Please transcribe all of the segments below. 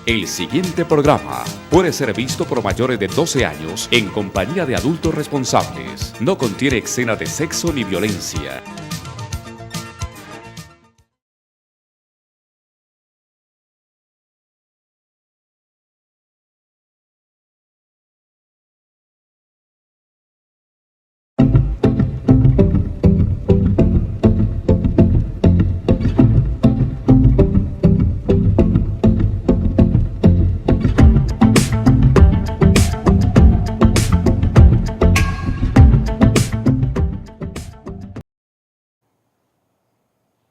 El siguiente programa puede ser visto por mayores de 12 años en compañía de adultos responsables. No contiene escenas de sexo ni violencia.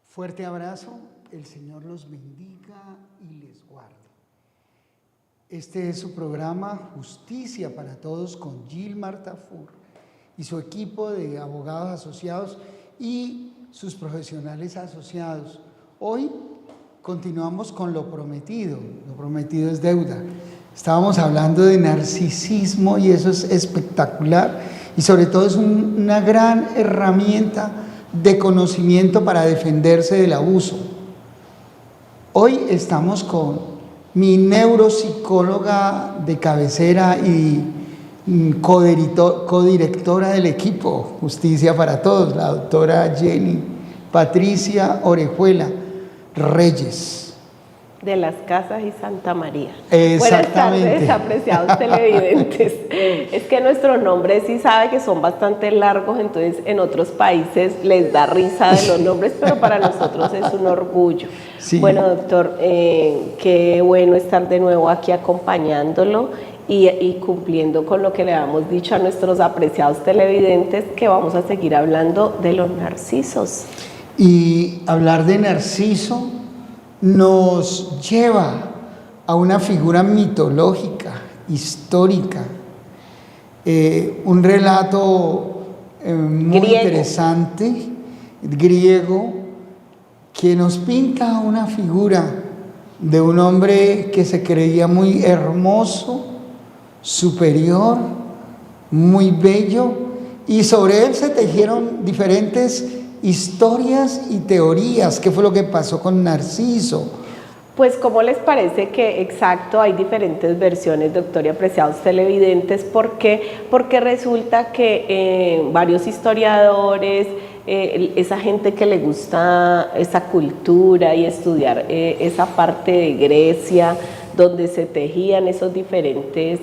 Fuerte abrazo, el Señor los bendiga y les guarde. Este es su programa Justicia para Todos con Gilmar Tafur y su equipo de abogados asociados y sus profesionales asociados. Hoy continuamos con lo prometido es deuda. Estábamos hablando de narcisismo y eso es espectacular y sobre todo es una gran herramienta de conocimiento para defenderse del abuso. Hoy estamos con mi neuropsicóloga de cabecera y codirectora del equipo Justicia para Todos, la doctora Jenny Patricia Orejuela Reyes. De las Casas y Santa María. Exactamente. Buenas tardes, apreciados televidentes. Es que nuestros nombres sí sabe que son bastante largos, entonces en otros países les da risa de los nombres, pero para nosotros es un orgullo. Sí. Bueno, doctor, qué bueno estar de nuevo aquí acompañándolo y cumpliendo con lo que le habíamos dicho a nuestros apreciados televidentes, que vamos a seguir hablando de los narcisos. Y hablar de Narciso nos lleva a una figura mitológica, histórica, un relato muy interesante, griego, que nos pinta una figura de un hombre que se creía muy hermoso, superior, muy bello, y sobre él se tejieron diferentes historias y teorías. ¿Qué fue lo que pasó con Narciso? Pues, ¿cómo les parece que exacto hay diferentes versiones, doctor y apreciados televidentes? ¿Por qué? Porque resulta que varios historiadores, esa gente que le gusta esa cultura y estudiar esa parte de Grecia, donde se tejían esas diferentes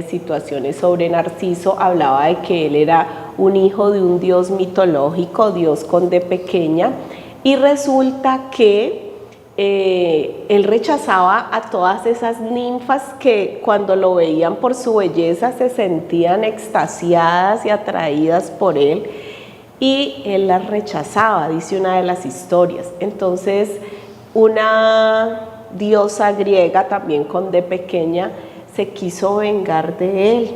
situaciones sobre Narciso, hablaba de que él era un hijo de un dios mitológico, Dios con D pequeña, y resulta que él rechazaba a todas esas ninfas que cuando lo veían por su belleza se sentían extasiadas y atraídas por él, y él las rechazaba, dice una de las historias. Entonces, una diosa griega, también con D pequeña, se quiso vengar de él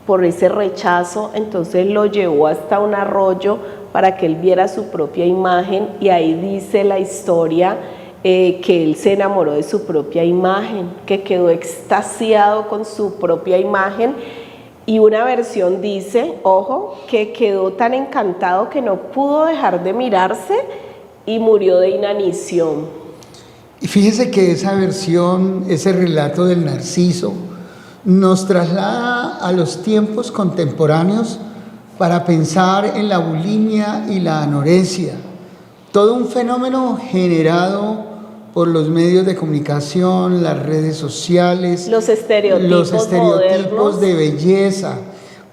por ese rechazo, entonces lo llevó hasta un arroyo para que él viera su propia imagen, y ahí dice la historia que él se enamoró de su propia imagen, que quedó extasiado con su propia imagen, y una versión dice, ojo, que quedó tan encantado que no pudo dejar de mirarse y murió de inanición. Y fíjese que esa versión, ese relato del Narciso, nos traslada a los tiempos contemporáneos para pensar en la bulimia y la anorexia, todo un fenómeno generado por los medios de comunicación, las redes sociales, los estereotipos de belleza,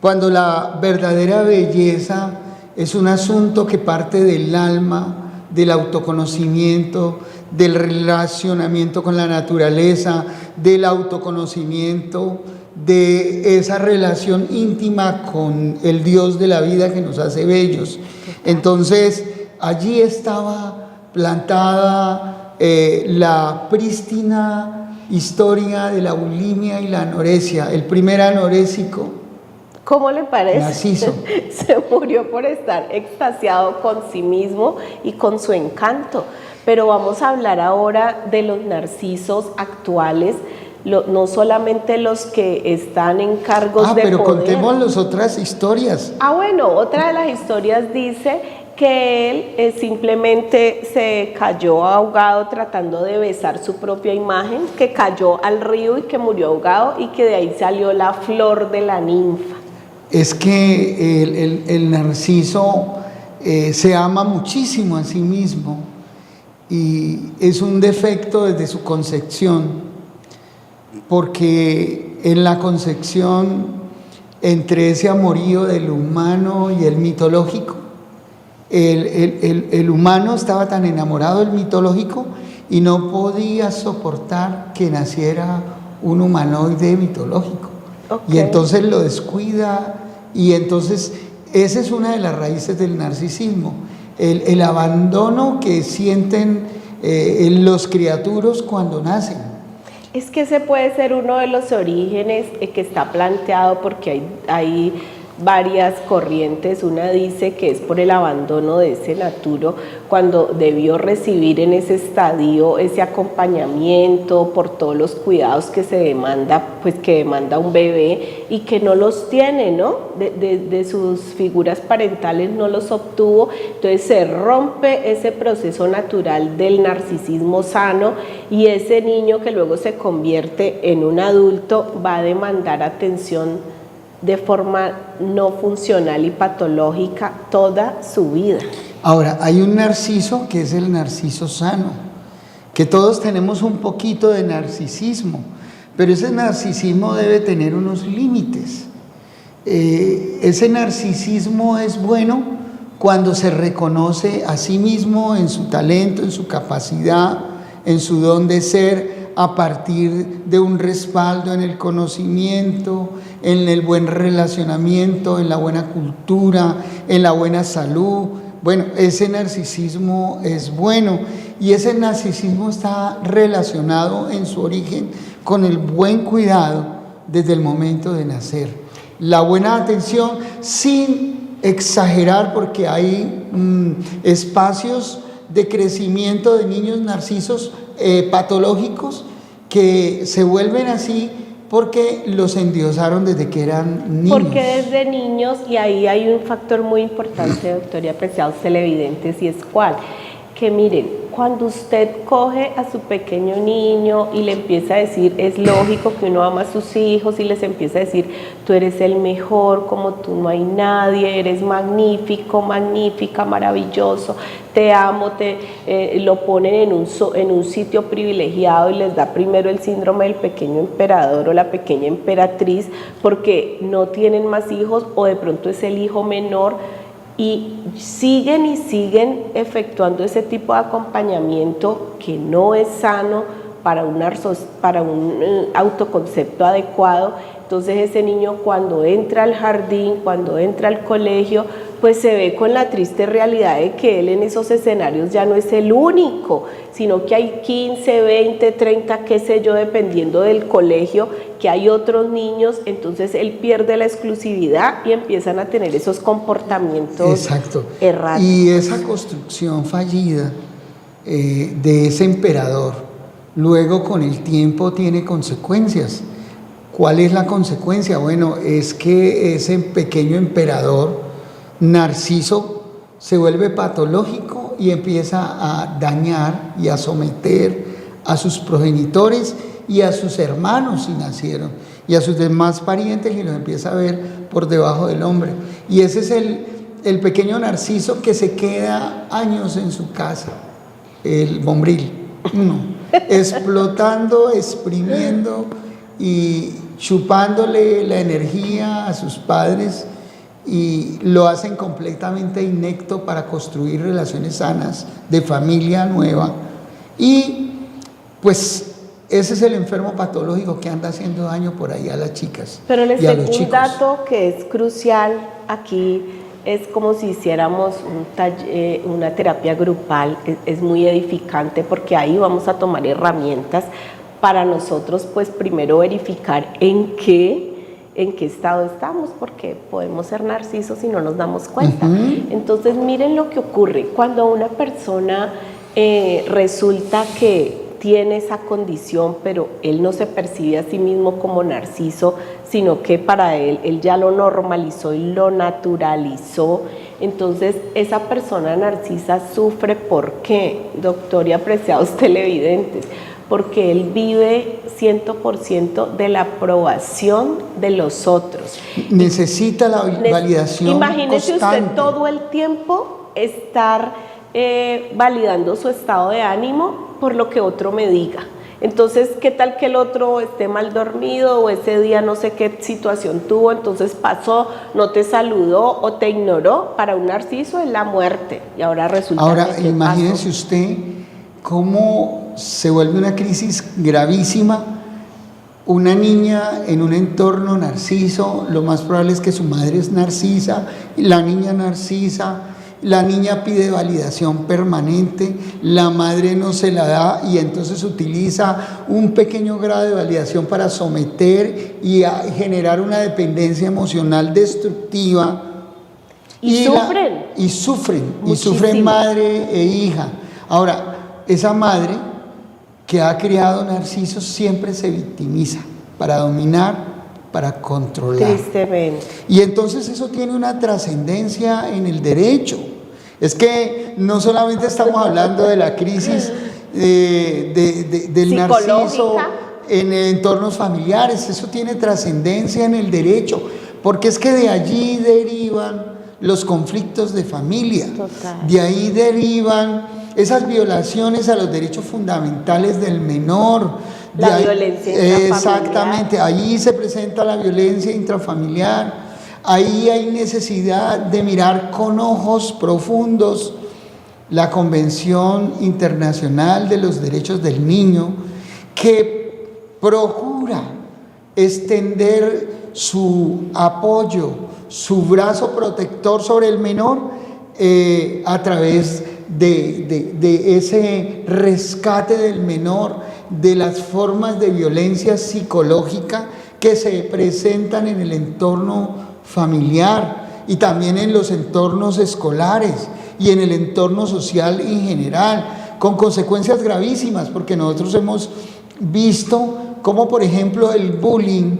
cuando la verdadera belleza es un asunto que parte del alma, del autoconocimiento, del relacionamiento con la naturaleza, del autoconocimiento, de esa relación íntima con el Dios de la vida que nos hace bellos. Entonces, allí estaba plantada la prístina historia de la bulimia y la anorexia. El primer anorésico, ¿cómo le parece? Narciso. Se murió por estar extasiado con sí mismo y con su encanto. Pero vamos a hablar ahora de los narcisos actuales, no solamente los que están en cargos de pero poder. contemos las otras historias. Bueno, otra de las historias dice que él simplemente se cayó ahogado tratando de besar su propia imagen, que cayó al río y que murió ahogado y que de ahí salió la flor de la ninfa. Es que el narciso se ama muchísimo a sí mismo y es un defecto desde su concepción, porque en la concepción, entre ese amorío del humano y el mitológico, el humano estaba tan enamorado del mitológico y no podía soportar que naciera un humanoide mitológico. Okay. Y entonces lo descuida, y entonces esa es una de las raíces del narcisismo, el abandono que sienten los criaturos cuando nacen. Es que ese puede ser uno de los orígenes que está planteado, porque hay varias corrientes. Una dice que es por el abandono de ese naturo, cuando debió recibir en ese estadio ese acompañamiento, por todos los cuidados que se demanda, pues que demanda un bebé y que no los tiene, ¿no? De sus figuras parentales no los obtuvo, entonces se rompe ese proceso natural del narcisismo sano, y ese niño que luego se convierte en un adulto va a demandar atención de forma no funcional y patológica toda su vida. Ahora, hay un narciso que es el narciso sano, que todos tenemos un poquito de narcisismo, pero ese narcisismo debe tener unos límites. Ese narcisismo es bueno cuando se reconoce a sí mismo en su talento, en su capacidad, en su don de ser, a partir de un respaldo en el conocimiento, en el buen relacionamiento, en la buena cultura, en la buena salud. Bueno, ese narcisismo es bueno, y ese narcisismo está relacionado en su origen con el buen cuidado desde el momento de nacer. La buena atención sin exagerar, porque hay espacios de crecimiento de niños narcisos patológicos que se vuelven así porque los endiosaron desde que eran niños. Porque desde niños, y ahí hay un factor muy importante, doctor y apreciados televidentes, y es cuál, que miren, cuando usted coge a su pequeño niño y le empieza a decir, es lógico que uno ama a sus hijos, y les empieza a decir, tú eres el mejor, como tú no hay nadie, eres magnífico, magnífica, maravilloso, te amo, lo ponen en un sitio privilegiado y les da primero el síndrome del pequeño emperador o la pequeña emperatriz, porque no tienen más hijos o de pronto es el hijo menor, y siguen efectuando ese tipo de acompañamiento que no es sano para un autoconcepto adecuado. Entonces ese niño, cuando entra al jardín, cuando entra al colegio, pues se ve con la triste realidad de que él en esos escenarios ya no es el único, sino que hay 15, 20, 30, qué sé yo, dependiendo del colegio, que hay otros niños. Entonces él pierde la exclusividad y empiezan a tener esos comportamientos Exacto. erráticos. Y esa construcción fallida de ese emperador, luego con el tiempo tiene consecuencias. ¿Cuál es la consecuencia? Bueno, es que ese pequeño emperador narciso se vuelve patológico y empieza a dañar y a someter a sus progenitores y a sus hermanos si nacieron, y a sus demás parientes, y los empieza a ver por debajo del hombre. Y ese es el pequeño narciso que se queda años en su casa, el bombril, explotando, exprimiendo y chupándole la energía a sus padres, y lo hacen completamente inepto para construir relaciones sanas de familia nueva. Y pues ese es el enfermo patológico que anda haciendo daño por ahí a las chicas. Pero les y a tengo los un chicos. dato que es crucial aquí. Es como si hiciéramos una terapia grupal, es muy edificante, porque ahí vamos a tomar herramientas para nosotros, pues primero verificar en qué estado estamos, porque podemos ser narcisos y no nos damos cuenta. Entonces miren lo que ocurre cuando una persona resulta que tiene esa condición, pero él no se percibe a sí mismo como narciso, sino que para él ya lo normalizó y lo naturalizó. Entonces, esa persona narcisa sufre, ¿por qué, doctor y apreciados televidentes? Porque él vive 100% de la aprobación de los otros. Necesita la validación Imagínese constante. usted todo el tiempo estar validando su estado de ánimo por lo que otro me diga. Entonces, ¿qué tal que el otro esté mal dormido o ese día no sé qué situación tuvo, entonces pasó, no te saludó o te ignoró? Para un narciso es la muerte y ahora resulta Ahora, que imagínese usted cómo se vuelve una crisis gravísima. Una niña en un entorno narciso, lo más probable es que su madre es narcisa, la niña narcisa, la niña pide validación permanente, la madre no se la da y entonces utiliza un pequeño grado de validación para someter y generar una dependencia emocional destructiva. Y sufren. Y sufren Muchísimo. madre e hija. Ahora, esa madre que ha criado narcisos siempre se victimiza para dominar, para controlar. Tristemente. Y entonces eso tiene una trascendencia en el derecho. Es que no solamente estamos hablando de la crisis del narciso en entornos familiares, eso tiene trascendencia en el derecho, porque es que de allí derivan los conflictos de familia. Total. De ahí derivan esas violaciones a los derechos fundamentales del menor. La violencia intrafamiliar. Exactamente, ahí se presenta la violencia intrafamiliar, ahí hay necesidad de mirar con ojos profundos la Convención Internacional de los Derechos del Niño, que procura extender su apoyo, su brazo protector sobre el menor a través de ese rescate del menor, de las formas de violencia psicológica que se presentan en el entorno familiar y también en los entornos escolares y en el entorno social en general, con consecuencias gravísimas, porque nosotros hemos visto cómo, por ejemplo, el bullying,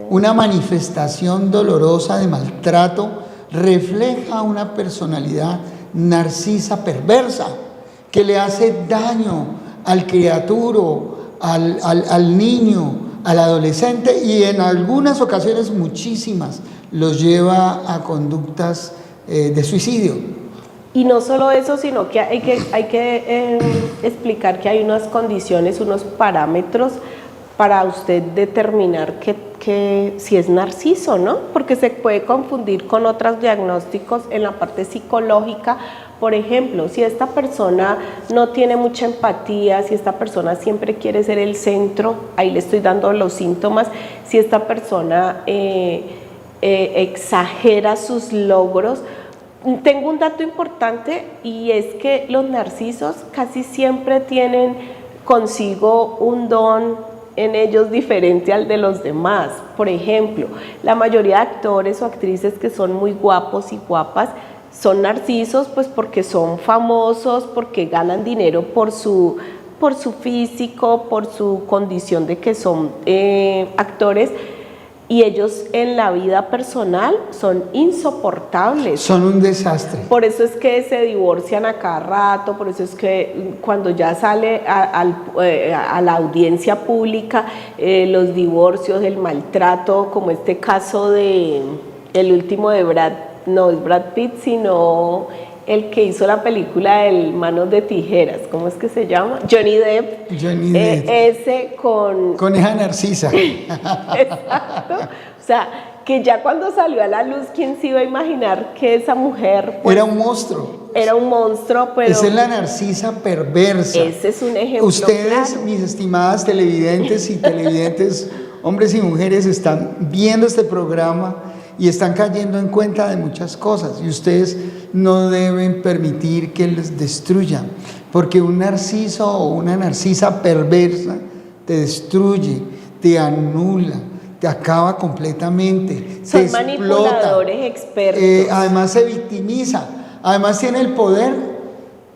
una manifestación dolorosa de maltrato, refleja una personalidad narcisa perversa que le hace daño al criaturo, al niño, al adolescente y en algunas ocasiones, muchísimas, los lleva a conductas de suicidio. Y no solo eso, sino que hay que explicar que hay unas condiciones, unos parámetros para usted determinar que si es narciso, ¿no? Porque se puede confundir con otros diagnósticos en la parte psicológica. Por ejemplo, si esta persona no tiene mucha empatía, si esta persona siempre quiere ser el centro, ahí le estoy dando los síntomas, si esta persona exagera sus logros. Tengo un dato importante y es que los narcisos casi siempre tienen consigo un don en ellos diferente al de los demás. Por ejemplo, la mayoría de actores o actrices que son muy guapos y guapas son narcisos, pues porque son famosos, porque ganan dinero por su físico, por su condición de que son actores, y ellos en la vida personal son insoportables. Son un desastre. Por eso es que se divorcian a cada rato, por eso es que cuando ya sale a la audiencia pública, los divorcios, el maltrato, como este caso de el último de no es Brad Pitt, sino el que hizo la película del Manos de Tijeras, ¿cómo es que se llama? Johnny Depp. Johnny Depp. Ese con esa narcisa. Exacto. O sea, que ya cuando salió a la luz, ¿quién se iba a imaginar que esa mujer era un monstruo? Era un monstruo, pero esa es la narcisa perversa. Ese es un ejemplo. Ustedes, claro, mis estimadas televidentes y televidentes, hombres y mujeres, están viendo este programa y están cayendo en cuenta de muchas cosas, y ustedes no deben permitir que les destruyan, porque un narciso o una narcisa perversa te destruye, te anula, te acaba completamente, son te explota, manipuladores expertos. Además se victimiza, además tiene el poder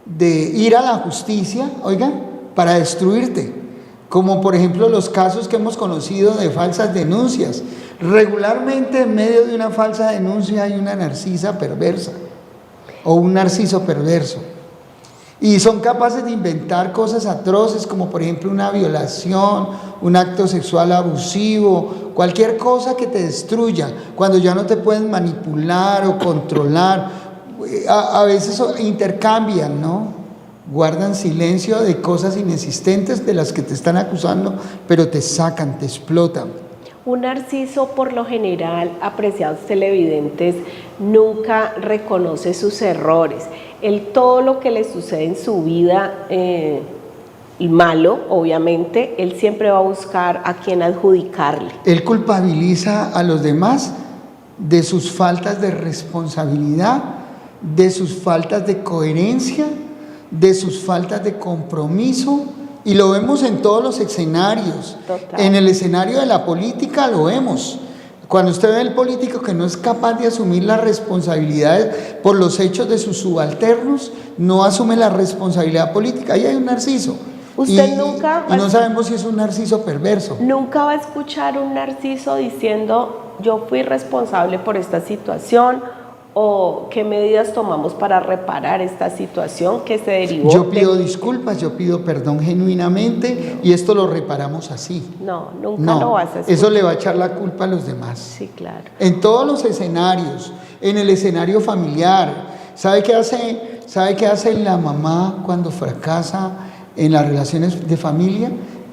de ir a la justicia, oigan, para destruirte, como por ejemplo los casos que hemos conocido de falsas denuncias. Regularmente en medio de una falsa denuncia hay una narcisa perversa o un narciso perverso. Y son capaces de inventar cosas atroces como por ejemplo una violación, un acto sexual abusivo, cualquier cosa que te destruya, cuando ya no te pueden manipular o controlar. A veces intercambian, ¿no? Guardan silencio de cosas inexistentes de las que te están acusando, pero te sacan, te explotan. Un narciso, por lo general, apreciados televidentes, nunca reconoce sus errores. Todo lo que le sucede en su vida, malo, obviamente, él siempre va a buscar a quien adjudicarle. Él culpabiliza a los demás de sus faltas de responsabilidad, de sus faltas de coherencia, de sus faltas de compromiso, y lo vemos en todos los escenarios. Total. En el escenario de la política lo vemos. Cuando usted ve al político que no es capaz de asumir las responsabilidades por los hechos de sus subalternos, no asume la responsabilidad política, ahí hay un narciso. Usted nunca... Y no sabemos si es un narciso perverso. Nunca va a escuchar un narciso diciendo, yo fui responsable por esta situación, o qué medidas tomamos para reparar esta situación que se derivó. Yo pido disculpas, yo pido perdón genuinamente, y esto lo reparamos así. No, nunca lo vas a escuchar. Eso le va a echar la culpa a los demás. Sí, claro. En todos los escenarios, en el escenario familiar. ¿Sabe qué hace la mamá cuando fracasa en las relaciones de familia?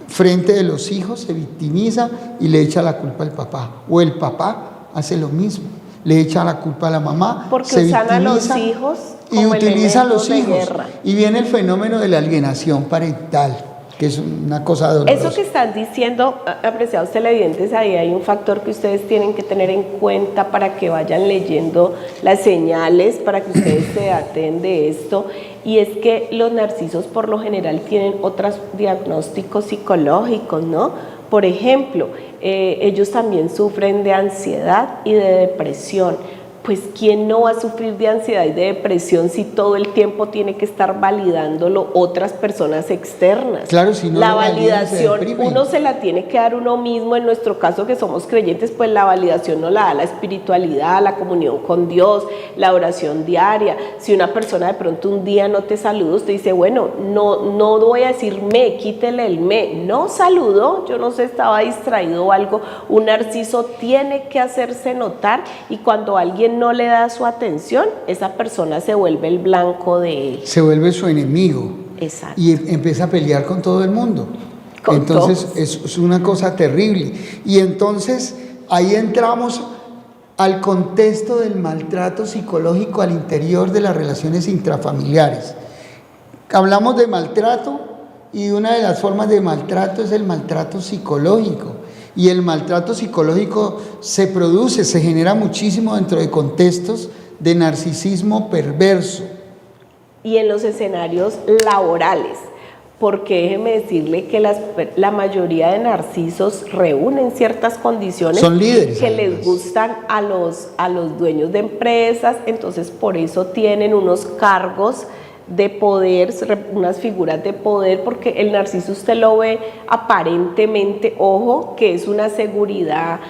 Frente de los hijos se victimiza y le echa la culpa al papá. O el papá hace lo mismo, le echa la culpa a la mamá, porque se usan a los victimiza hijos y como utiliza a los elementos de hijos. guerra. Y viene el fenómeno de la alienación parental, que es una cosa dolorosa. Eso que están diciendo, apreciados televidentes, ahí hay un factor que ustedes tienen que tener en cuenta para que vayan leyendo las señales, para que ustedes se aten de esto, y es que los narcisos por lo general tienen otros diagnósticos psicológicos, ¿no? Por ejemplo, ellos también sufren de ansiedad y de depresión. Pues ¿quién no va a sufrir de ansiedad y de depresión si todo el tiempo tiene que estar validándolo otras personas externas? Claro, si no la lo validan, se validación deprimen. uno se la tiene que dar uno mismo. En nuestro caso que somos creyentes, pues la validación nos la da la espiritualidad, la comunión con Dios, la oración diaria. Si una persona de pronto un día no te saluda, usted dice, bueno, no voy a decir me, quítele el me. No saludó, yo no sé, estaba distraído o algo. Un narciso tiene que hacerse notar, y cuando alguien no le da su atención, esa persona se vuelve el blanco de él. Se vuelve su enemigo. Exacto. Y empieza a pelear con todo el mundo. Con Entonces todos. es una cosa terrible. Y entonces ahí entramos al contexto del maltrato psicológico al interior de las relaciones intrafamiliares. Hablamos de maltrato, y una de las formas de maltrato es el maltrato psicológico. Y el maltrato psicológico se genera muchísimo dentro de contextos de narcisismo perverso. Y en los escenarios laborales, porque déjeme decirle que la mayoría de narcisos reúnen ciertas condiciones. Son líderes, que además. les gustan a los dueños de empresas, entonces por eso tienen unos cargos de poder, unas figuras de poder, porque el narciso usted lo ve aparentemente, ojo, que es una seguridad,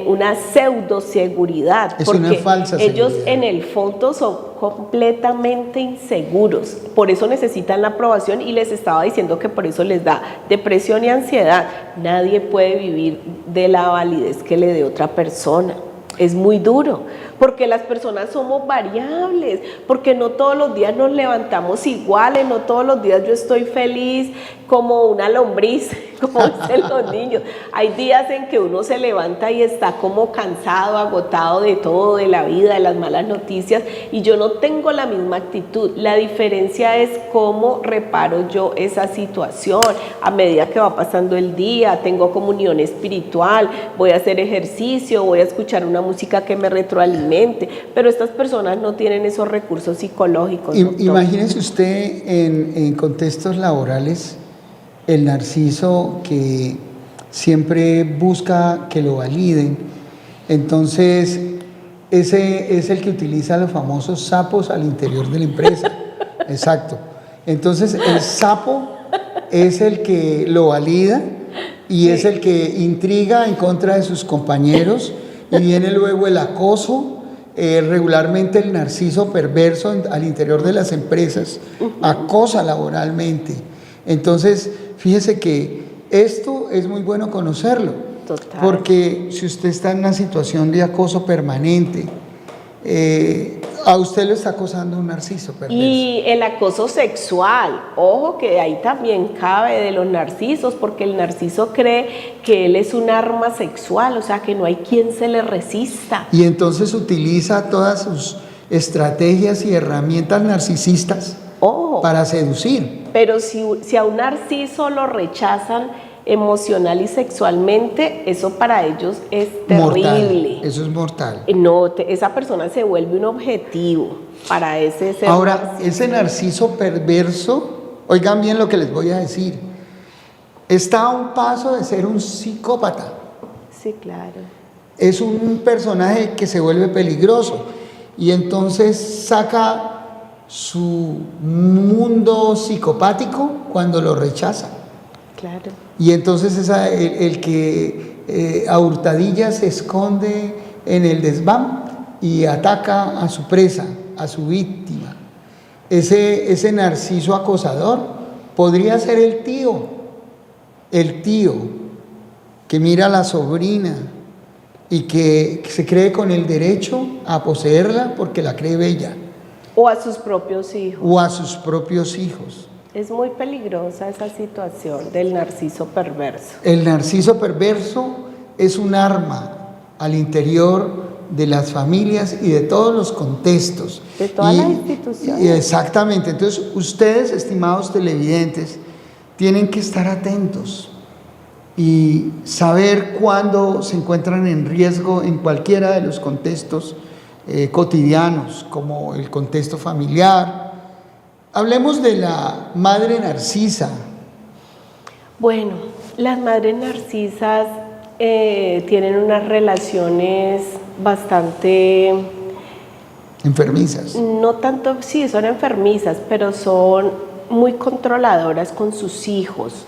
una pseudo seguridad, Es porque una falsa ellos seguridad. en el fondo son completamente inseguros, por eso necesitan la aprobación, y les estaba diciendo que por eso les da depresión y ansiedad. Nadie puede vivir de la validez que le dé otra persona. Es muy duro, porque las personas somos variables, porque no todos los días nos levantamos iguales, no todos los días yo estoy feliz como una lombriz, como dicen los niños. Hay días en que uno se levanta y está como cansado, agotado de todo, de la vida, de las malas noticias, y yo no tengo la misma actitud. La diferencia es cómo reparo yo esa situación a medida que va pasando el día. Tengo comunión espiritual, voy a hacer ejercicio, voy a escuchar una música que me retroalimente, pero estas personas no tienen esos recursos psicológicos. Imagínese usted en contextos laborales el narciso que siempre busca que lo validen. Entonces ese es el que utiliza los famosos sapos al interior de la empresa. Exacto. Entonces el sapo es el que lo valida y es el que intriga en contra de sus compañeros y viene luego el acoso. Regularmente el narciso perverso al interior de las empresas acosa laboralmente. Entonces, fíjese que esto es muy bueno conocerlo. Total. Porque si usted está en una situación de acoso permanente, a usted lo está acosando un narciso perverso. Y el acoso sexual, ojo que ahí también cabe de los narcisos, porque el narciso cree que él es un arma sexual, o sea que no hay quien se le resista. Y entonces utiliza todas sus estrategias y herramientas narcisistas para seducir. Pero si a un narciso lo rechazan emocional y sexualmente, eso para ellos es terrible. Mortal, eso es mortal. No, esa persona se vuelve un objetivo para ese ser. Ahora, narciso. ese narciso perverso, oigan bien lo que les voy a decir, está a un paso de ser un psicópata. Sí, claro. Es un personaje que se vuelve peligroso y entonces saca su mundo psicopático cuando lo rechaza. Claro. Y entonces el que a hurtadillas se esconde en el desván y ataca a su presa, a su víctima. Ese narciso acosador podría ser el tío que mira a la sobrina y que se cree con el derecho a poseerla porque la cree bella. O a sus propios hijos. O a sus propios hijos. Es muy peligrosa esa situación del narciso perverso. El narciso perverso es un arma al interior de las familias y de todos los contextos. De todas las instituciones. Exactamente. Entonces, ustedes, estimados televidentes, tienen que estar atentos y saber cuándo se encuentran en riesgo en cualquiera de los contextos cotidianos, como el contexto familiar. Hablemos de la madre narcisa. Bueno, las madres narcisas tienen unas relaciones bastante... enfermizas. No tanto, sí, son enfermizas, pero son muy controladoras con sus hijos,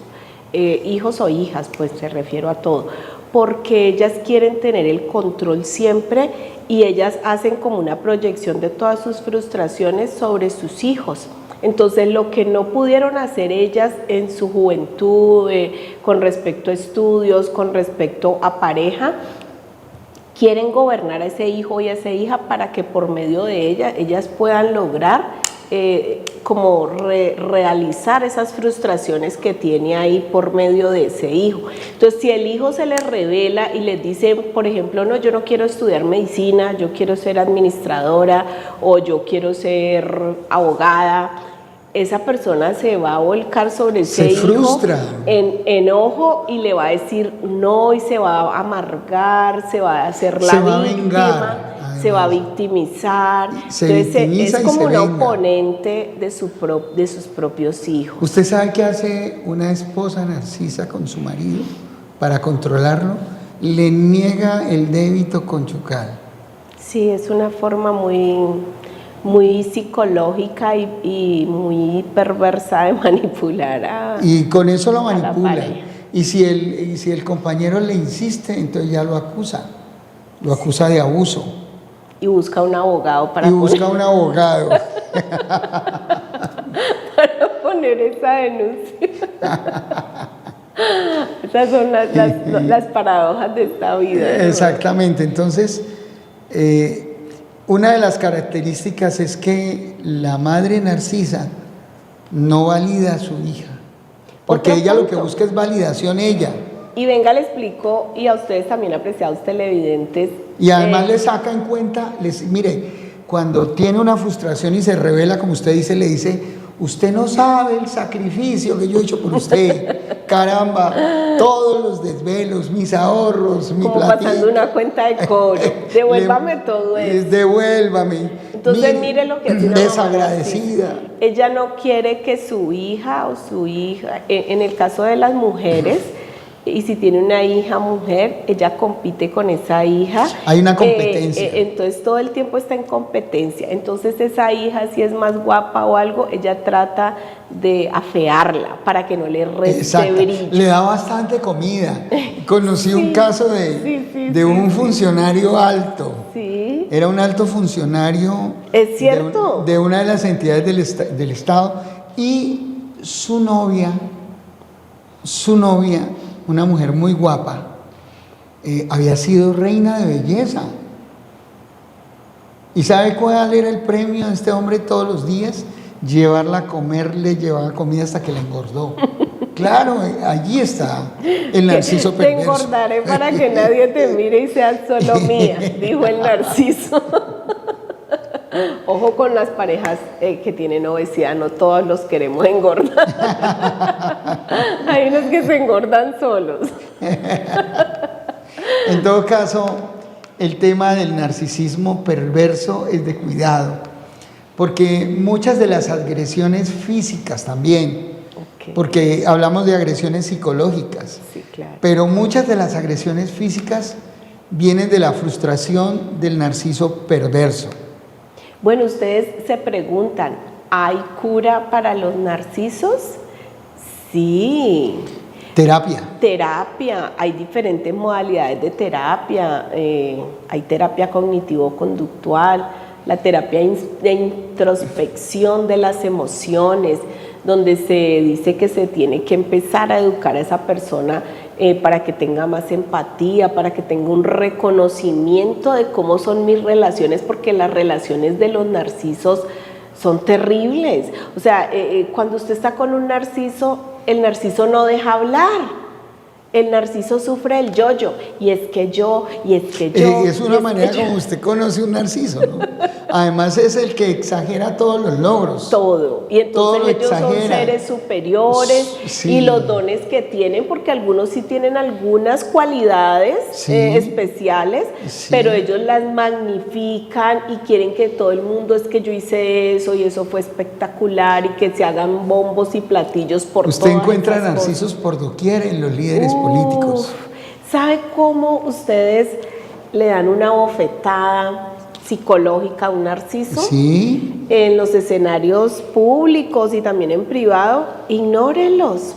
hijos o hijas, pues me refiero a todo, porque ellas quieren tener el control siempre y ellas hacen como una proyección de todas sus frustraciones sobre sus hijos. Entonces, lo que no pudieron hacer ellas en su juventud, con respecto a estudios, con respecto a pareja, quieren gobernar a ese hijo y a esa hija para que por medio de ellas puedan lograr como realizar esas frustraciones que tiene ahí por medio de ese hijo. Entonces, si el hijo se les revela y les dice, por ejemplo, no, yo no quiero estudiar medicina, yo quiero ser administradora o yo quiero ser abogada, esa persona se va a volcar sobre ese hijo, frustra, en enojo, y le va a decir no, y se va a amargar, se va a hacer la víctima, vengar, se va a victimizar. Entonces es como un oponente de sus propios hijos. ¿Usted sabe qué hace una esposa narcisa con su marido para controlarlo? Le niega el débito conyugal. Sí, es una forma muy psicológica y muy perversa de manipular y con eso lo manipula. Y si el compañero le insiste, entonces ya lo acusa de abuso. Y busca un abogado para poner esa denuncia. Esas son las paradojas de esta vida. Exactamente. Entonces, una de las características es que la madre narcisa no valida a su hija, porque ella lo que busca es validación ella. Y venga, le explico, y a ustedes también, apreciados televidentes. Y además le saca en cuenta, mire, cuando tiene una frustración y se revela, como usted dice, le dice, usted no sabe el sacrificio que yo he hecho por usted. Caramba, todos los desvelos, mis ahorros, mi como platito. Pasando una cuenta de cobro. Devuélvame todo eso. Devuélvame. Entonces, mire lo que es una desagradecida. mamá. Ella no quiere que su hija o su hija, en el caso de las mujeres, Y si tiene una hija mujer, ella compite con esa hija. Hay una competencia. Entonces todo el tiempo está en competencia. Entonces esa hija, si es más guapa o algo, ella trata de afearla para que no le reste brillo. Le da bastante comida. Conocí un caso de un funcionario alto. Sí. Era un alto funcionario. ¿Es cierto? De una de las entidades del Estado. Y su novia, una mujer muy guapa, había sido reina de belleza. ¿Y sabe cuál era el premio de este hombre todos los días? Llevarla a comer, le llevaba comida hasta que la engordó. Claro, allí está el narciso perverso. Te engordaré para que nadie te mire y seas solo mía, dijo el narciso. Ojo con las parejas que tienen obesidad, no todos los queremos engordar. Hay unos que se engordan solos. En todo caso, el tema del narcisismo perverso es de cuidado, porque muchas de las agresiones físicas también, porque hablamos de agresiones psicológicas, sí, claro. Pero muchas de las agresiones físicas vienen de la frustración del narciso perverso. Bueno, ustedes se preguntan, ¿hay cura para los narcisos? Sí. Terapia, hay diferentes modalidades de terapia, hay terapia cognitivo-conductual, la terapia de introspección de las emociones, donde se dice que se tiene que empezar a educar a esa persona para que tenga más empatía, para que tenga un reconocimiento de cómo son mis relaciones, porque las relaciones de los narcisos son terribles. O sea, cuando usted está con un narciso, el narciso no deja hablar. El narciso sufre el yo-yo, y es que yo. Es una manera como usted conoce un narciso, ¿no? Además es el que exagera todos los logros. Todo. Y entonces ellos exagera. Son seres superiores, sí. Y los dones que tienen, porque algunos sí tienen algunas cualidades sí. Especiales, sí. Pero ellos las magnifican y quieren que todo el mundo, es que yo hice eso y eso fue espectacular, y que se hagan bombos y platillos por todas. Usted encuentra narcisos por doquier en los líderes políticos. ¿Sabe cómo ustedes le dan una bofetada psicológica a un narciso? Sí. En los escenarios públicos y también en privado, ignórenlos.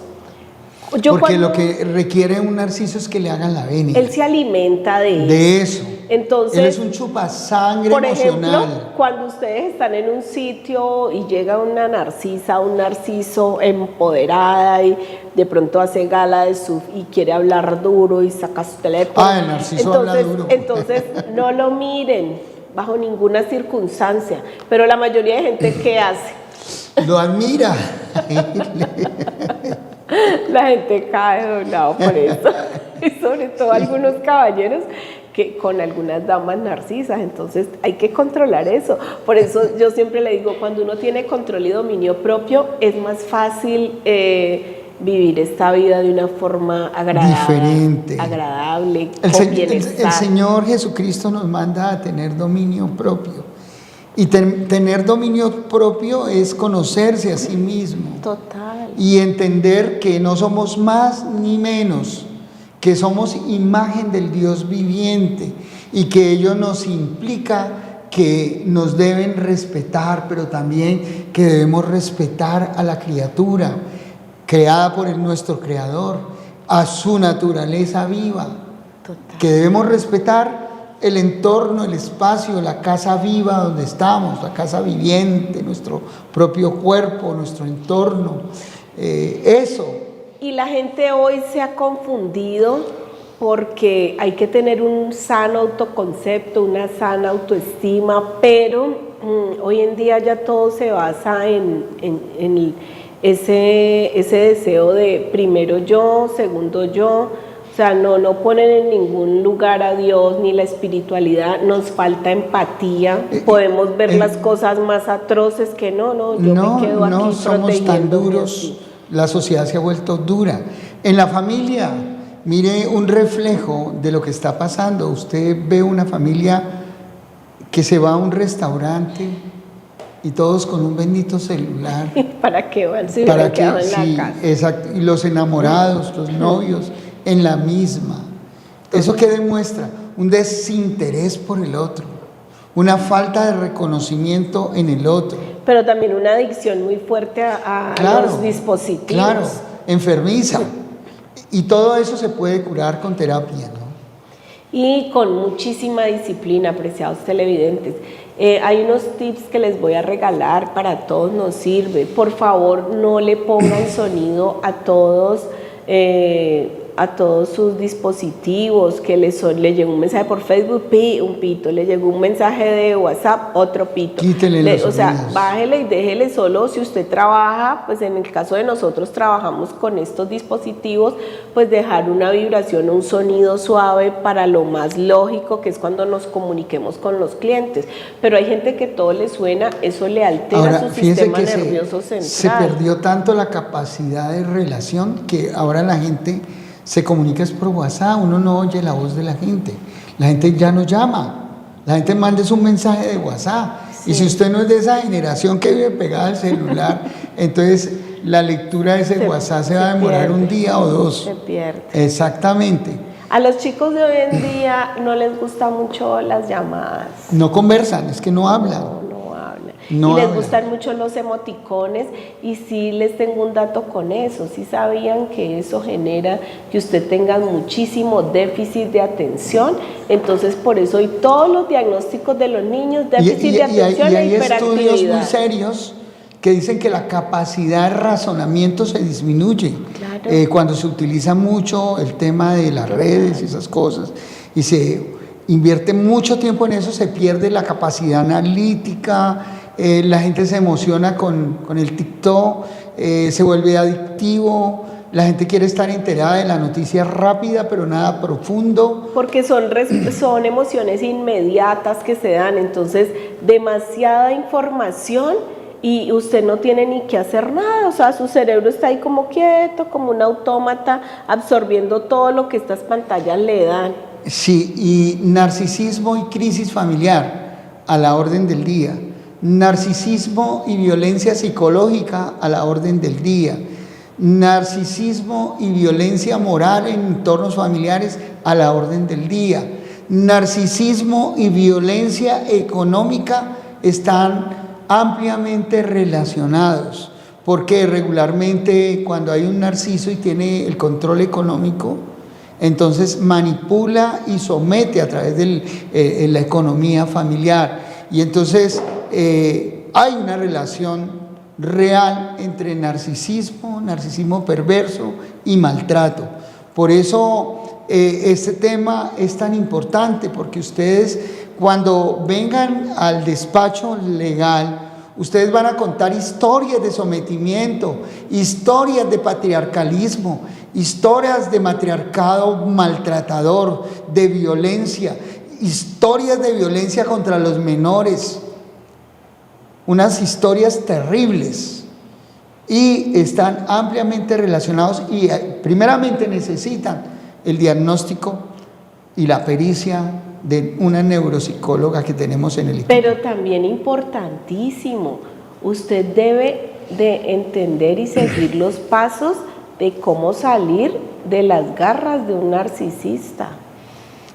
Porque lo que requiere un narciso es que le hagan la venia. Él se alimenta de eso. Entonces, él es un chupasangre emocional. Por ejemplo, cuando ustedes están en un sitio y llega una narcisa, un narciso empoderada y de pronto hace gala de su y quiere hablar duro y saca su teléfono. El narciso habla duro. Entonces no lo miren bajo ninguna circunstancia. Pero la mayoría de gente, ¿qué hace? Lo admira. La gente cae de un lado por eso. Y sobre todo algunos caballeros que con algunas damas narcisas, entonces hay que controlar eso. Por eso yo siempre le digo, cuando uno tiene control y dominio propio, es más fácil vivir esta vida de una forma diferente, agradable, el Señor Jesucristo nos manda a tener dominio propio. Y tener dominio propio es conocerse a sí mismo. Total. Y entender que no somos más ni menos, que somos imagen del Dios viviente y que ello nos implica que nos deben respetar, pero también que debemos respetar a la criatura creada por nuestro Creador, a su naturaleza viva. Total. Que debemos respetar el entorno, el espacio, la casa viva donde estamos, la casa viviente, nuestro propio cuerpo, nuestro entorno, eso. Y la gente hoy se ha confundido porque hay que tener un sano autoconcepto, una sana autoestima, pero hoy en día ya todo se basa en ese deseo de primero yo, segundo yo. O sea, no ponen en ningún lugar a Dios ni la espiritualidad, nos falta empatía, podemos ver las cosas más atroces que yo me quedo aquí no somos tan duros, la sociedad se ha vuelto dura. En la familia, mire un reflejo de lo que está pasando, usted ve una familia que se va a un restaurante y todos con un bendito celular. ¿Para qué van? Si hubieran quedado en la casa. Exacto, y los enamorados, los novios, en la misma. ¿Eso qué demuestra? Un desinterés por el otro, una falta de reconocimiento en el otro. Pero también una adicción muy fuerte a los dispositivos. Claro, enfermiza. Y todo eso se puede curar con terapia, ¿no? Y con muchísima disciplina, apreciados televidentes. Hay unos tips que les voy a regalar, para todos nos sirve. Por favor, no le pongan sonido a todos sus dispositivos, que le llegó un mensaje por Facebook, un pito, le llegó un mensaje de WhatsApp, otro pito. Quítele los sonidos. Bájele y déjele solo. Si usted trabaja, pues en el caso de nosotros trabajamos con estos dispositivos, pues dejar una vibración o un sonido suave para lo más lógico, que es cuando nos comuniquemos con los clientes. Pero hay gente que todo le suena, eso le altera su sistema nervioso central. Se perdió tanto la capacidad de relación que ahora la gente se comunica por WhatsApp, uno no oye la voz de la gente ya no llama, la gente manda un mensaje de WhatsApp, sí. Y si usted no es de esa generación que vive pegada al celular, entonces la lectura de ese WhatsApp se va a demorar un día o dos. Se pierde. Exactamente. A los chicos de hoy en día no les gustan mucho las llamadas. No conversan, es que no hablan. Y les gustan mucho los emoticones, y sí les tengo un dato con eso. Sí sabían que eso genera que usted tenga muchísimo déficit de atención. Entonces por eso hoy todos los diagnósticos de los niños, déficit de atención e hiperactividad. Hay estudios muy serios que dicen que la capacidad de razonamiento se disminuye. Claro. Cuando se utiliza mucho el tema de las redes y esas cosas, y se invierte mucho tiempo en eso, se pierde la capacidad analítica. La gente se emociona con el TikTok, se vuelve adictivo, la gente quiere estar enterada de la noticia rápida, pero nada profundo. Porque son emociones inmediatas que se dan, entonces demasiada información y usted no tiene ni que hacer nada, o sea, su cerebro está ahí como quieto, como un autómata, absorbiendo todo lo que estas pantallas le dan. Sí, y narcisismo y crisis familiar a la orden del día. Narcisismo y violencia psicológica a la orden del día. Narcisismo y violencia moral en entornos familiares a la orden del día. Narcisismo y violencia económica están ampliamente relacionados, porque regularmente cuando hay un narciso y tiene el control económico, entonces manipula y somete a través de la economía familiar. Y entonces hay una relación real entre narcisismo perverso y maltrato. Por eso este tema es tan importante, porque ustedes cuando vengan al despacho legal, ustedes van a contar historias de sometimiento, historias de patriarcalismo, historias de matriarcado maltratador, de violencia, historias de violencia contra los menores, unas historias terribles, y están ampliamente relacionados y primeramente necesitan el diagnóstico y la pericia de una neuropsicóloga que tenemos en el equipo. Pero también importantísimo, usted debe de entender y seguir los pasos de cómo salir de las garras de un narcisista,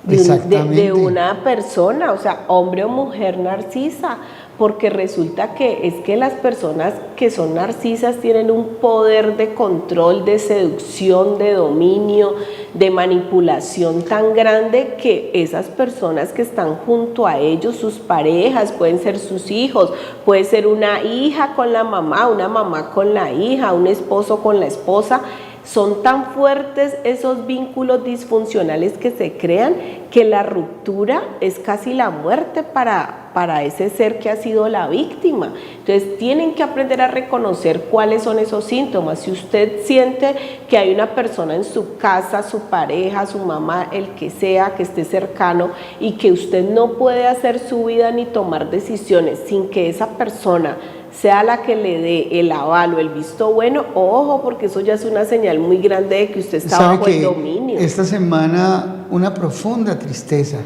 de una persona, o sea, hombre o mujer narcisa, porque resulta que las personas que son narcisas tienen un poder de control, de seducción, de dominio, de manipulación tan grande, que esas personas que están junto a ellos, sus parejas, pueden ser sus hijos, puede ser una hija con la mamá, una mamá con la hija, un esposo con la esposa. Son tan fuertes esos vínculos disfuncionales que se crean, que la ruptura es casi la muerte para ese ser que ha sido la víctima. Entonces tienen que aprender a reconocer cuáles son esos síntomas. Si usted siente que hay una persona en su casa, su pareja, su mamá, el que sea, que esté cercano, y que usted no puede hacer su vida ni tomar decisiones sin que esa persona sea la que le dé el aval o el visto bueno, ojo, porque eso ya es una señal muy grande de que usted está bajo el dominio. Esta semana una profunda tristeza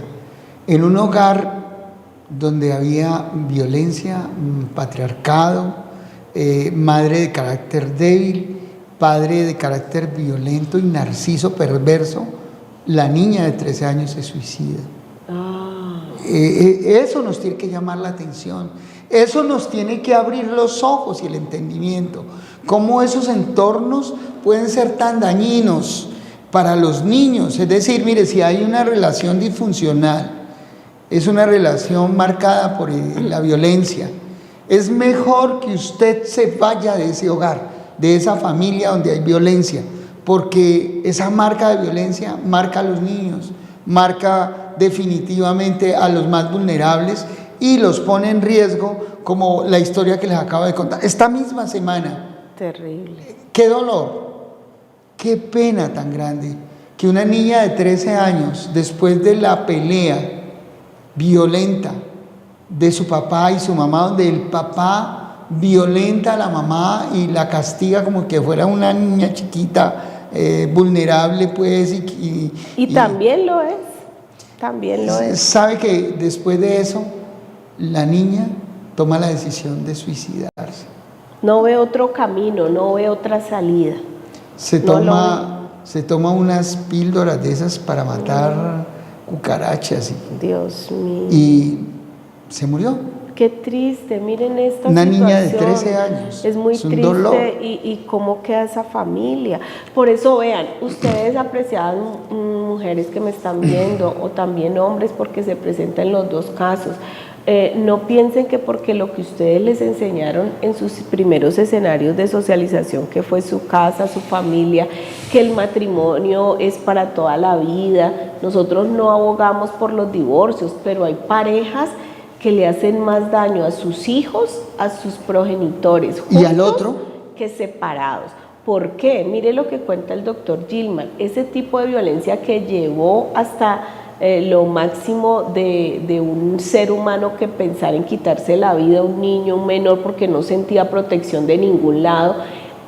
en un hogar donde había violencia, patriarcado, madre de carácter débil, padre de carácter violento y narciso perverso, la niña de 13 años se suicida. Eso nos tiene que llamar la atención, eso nos tiene que abrir los ojos y el entendimiento, cómo esos entornos pueden ser tan dañinos para los niños. Es decir, mire, si hay una relación disfuncional, es una relación marcada por la violencia, es mejor que usted se vaya de ese hogar, de esa familia donde hay violencia, porque esa marca de violencia marca a los niños, marca definitivamente a los más vulnerables y los pone en riesgo, como la historia que les acabo de contar esta misma semana. Terrible. Qué dolor, qué pena tan grande que una niña de 13 años, después de la pelea violenta de su papá y su mamá, donde el papá violenta a la mamá y la castiga como que fuera una niña chiquita, vulnerable, pues, y también lo es, también lo es. Sabe que después de eso, la niña toma la decisión de suicidarse. No ve otro camino, no ve otra salida. Se toma unas píldoras de esas para matar cucarachas. Dios mío. Y se murió. Qué triste, miren esta Una situación. niña de 13 años. Es muy triste dolor. Y cómo queda esa familia. Por eso vean, ustedes apreciadas mujeres que me están viendo, o también hombres, porque se presentan los dos casos. No piensen que porque lo que ustedes les enseñaron en sus primeros escenarios de socialización, que fue su casa, su familia, que el matrimonio es para toda la vida. Nosotros no abogamos por los divorcios, pero hay parejas que le hacen más daño a sus hijos, a sus progenitores, juntos, y al otro, que separados. ¿Por qué? Mire lo que cuenta el doctor Gilman, ese tipo de violencia que llevó hasta lo máximo de un ser humano, que pensar en quitarse la vida a un niño, un menor, porque no sentía protección de ningún lado.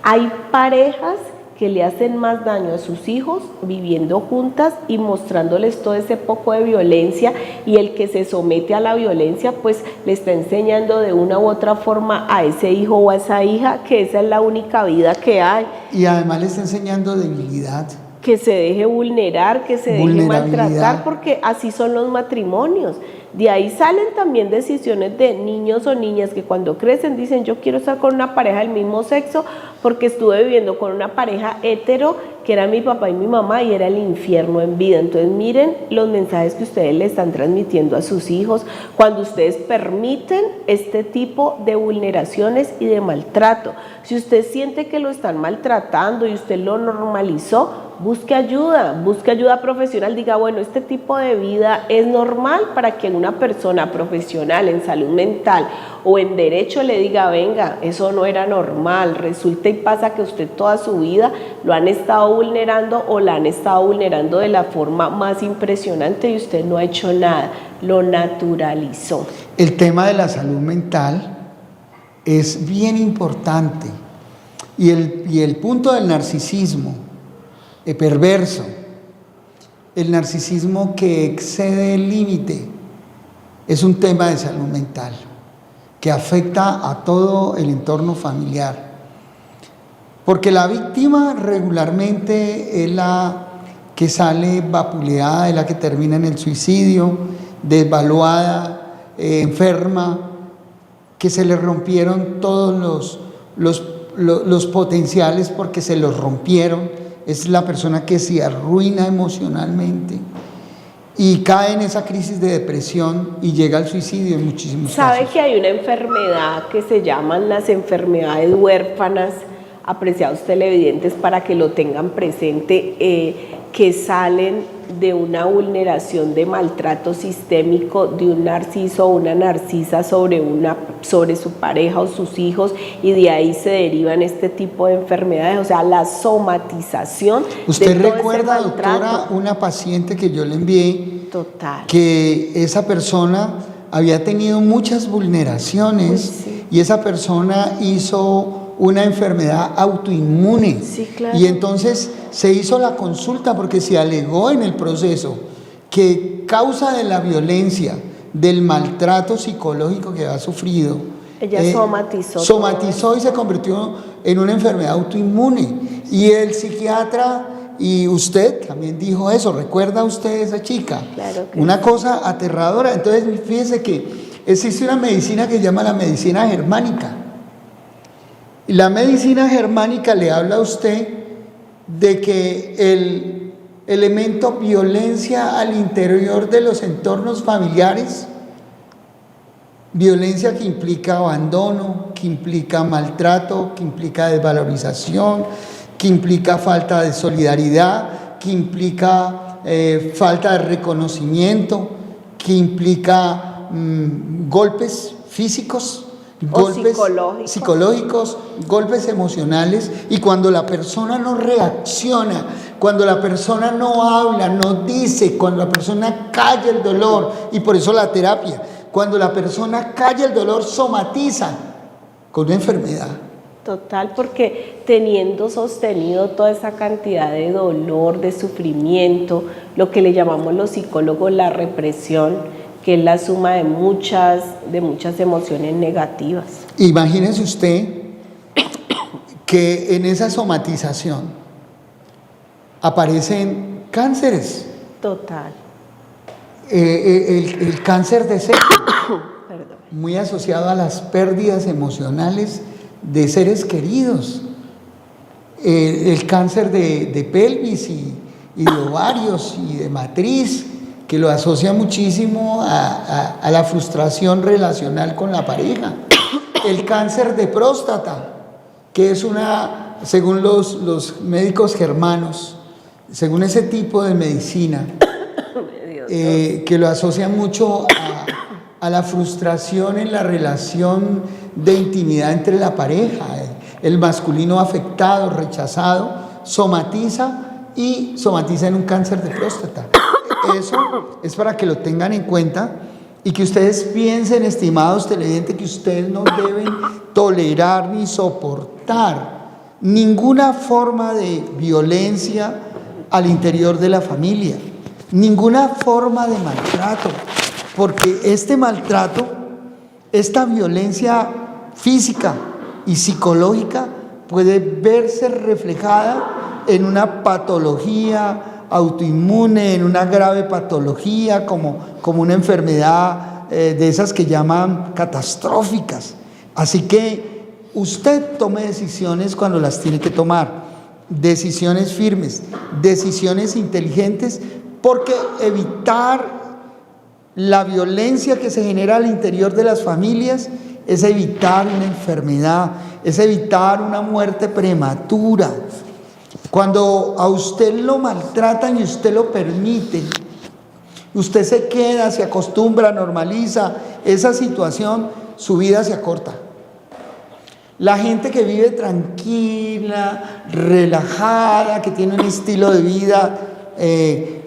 Hay parejas que le hacen más daño a sus hijos viviendo juntas y mostrándoles todo ese poco de violencia, y el que se somete a la violencia pues le está enseñando de una u otra forma a ese hijo o a esa hija que esa es la única vida que hay. Y además le está enseñando debilidad. Que se deje vulnerar, que se deje maltratar, porque así son los matrimonios. De ahí salen también decisiones de niños o niñas que cuando crecen dicen: yo quiero estar con una pareja del mismo sexo porque estuve viviendo con una pareja hetero que era mi papá y mi mamá y era el infierno en vida. Entonces miren los mensajes que ustedes le están transmitiendo a sus hijos cuando ustedes permiten este tipo de vulneraciones y de maltrato. Si usted siente que lo están maltratando y usted lo normalizó, busque ayuda profesional, diga: bueno, este tipo de vida es normal, para que una persona profesional en salud mental o en derecho le diga: venga, eso no era normal, resulta y pasa que usted toda su vida lo han estado vulnerando o la han estado vulnerando de la forma más impresionante y usted no ha hecho nada, lo naturalizó. El tema de la salud mental es bien importante, y el punto del narcisismo perverso, el narcisismo que excede el límite, es un tema de salud mental que afecta a todo el entorno familiar, porque la víctima regularmente es la que sale vapuleada, es la que termina en el suicidio, desvaluada, enferma, que se le rompieron todos los potenciales porque se los rompieron. Es la persona que se arruina emocionalmente y cae en esa crisis de depresión y llega al suicidio en muchísimos casos. ¿Sabe que hay una enfermedad que se llaman las enfermedades huérfanas, apreciados televidentes, para que lo tengan presente, que salen de una vulneración de maltrato sistémico de un narciso o una narcisa sobre su pareja o sus hijos, y de ahí se derivan este tipo de enfermedades, o sea, la somatización. ¿Usted recuerda, doctora, una paciente que yo le envié? Total. Que esa persona había tenido muchas vulneraciones, sí, y esa persona hizo una enfermedad autoinmune. Sí, claro. Y entonces se hizo la consulta porque se alegó en el proceso que causa de la violencia, del maltrato psicológico que ha sufrido, ella somatizó y se convirtió en una enfermedad autoinmune. Y el psiquiatra y usted también dijo eso. ¿Recuerda usted esa chica? Claro que Una cosa aterradora. Entonces, fíjese que existe una medicina que se llama la medicina germánica. Y la medicina germánica le habla a usted de que el elemento violencia al interior de los entornos familiares, violencia que implica abandono, que implica maltrato, que implica desvalorización, que implica falta de solidaridad, que implica falta de reconocimiento, que implica golpes físicos, golpes psicológicos, golpes emocionales, y cuando la persona no reacciona, cuando la persona no habla, no dice, cuando la persona calla el dolor, y por eso la terapia, cuando la persona calla el dolor, somatiza con una enfermedad. Total, porque teniendo sostenido toda esa cantidad de dolor, de sufrimiento, lo que le llamamos los psicólogos la represión, que es la suma de muchas emociones negativas. Imagínese usted que en esa somatización aparecen cánceres. Total. El cáncer de sexo, Perdón. muy asociado a las pérdidas emocionales de seres queridos. El cáncer de pelvis y de ovarios y de matriz, que lo asocia muchísimo a la frustración relacional con la pareja. El cáncer de próstata, que es según los médicos germanos, según ese tipo de medicina, que lo asocia mucho a la frustración en la relación de intimidad entre la pareja. El masculino afectado, rechazado, somatiza en un cáncer de próstata. Eso es para que lo tengan en cuenta y que ustedes piensen, estimados televidentes, que ustedes no deben tolerar ni soportar ninguna forma de violencia al interior de la familia, ninguna forma de maltrato, porque este maltrato, esta violencia física y psicológica puede verse reflejada en una patología autoinmune, en una grave patología como una enfermedad de esas que llaman catastróficas. Así que usted tome decisiones cuando las tiene que tomar, decisiones firmes, decisiones inteligentes, porque evitar la violencia que se genera al interior de las familias es evitar una enfermedad, es evitar una muerte prematura. Cuando a usted lo maltratan y usted lo permite, usted se queda, se acostumbra, normaliza esa situación, su vida se acorta. La gente que vive tranquila, relajada, que tiene un estilo de vida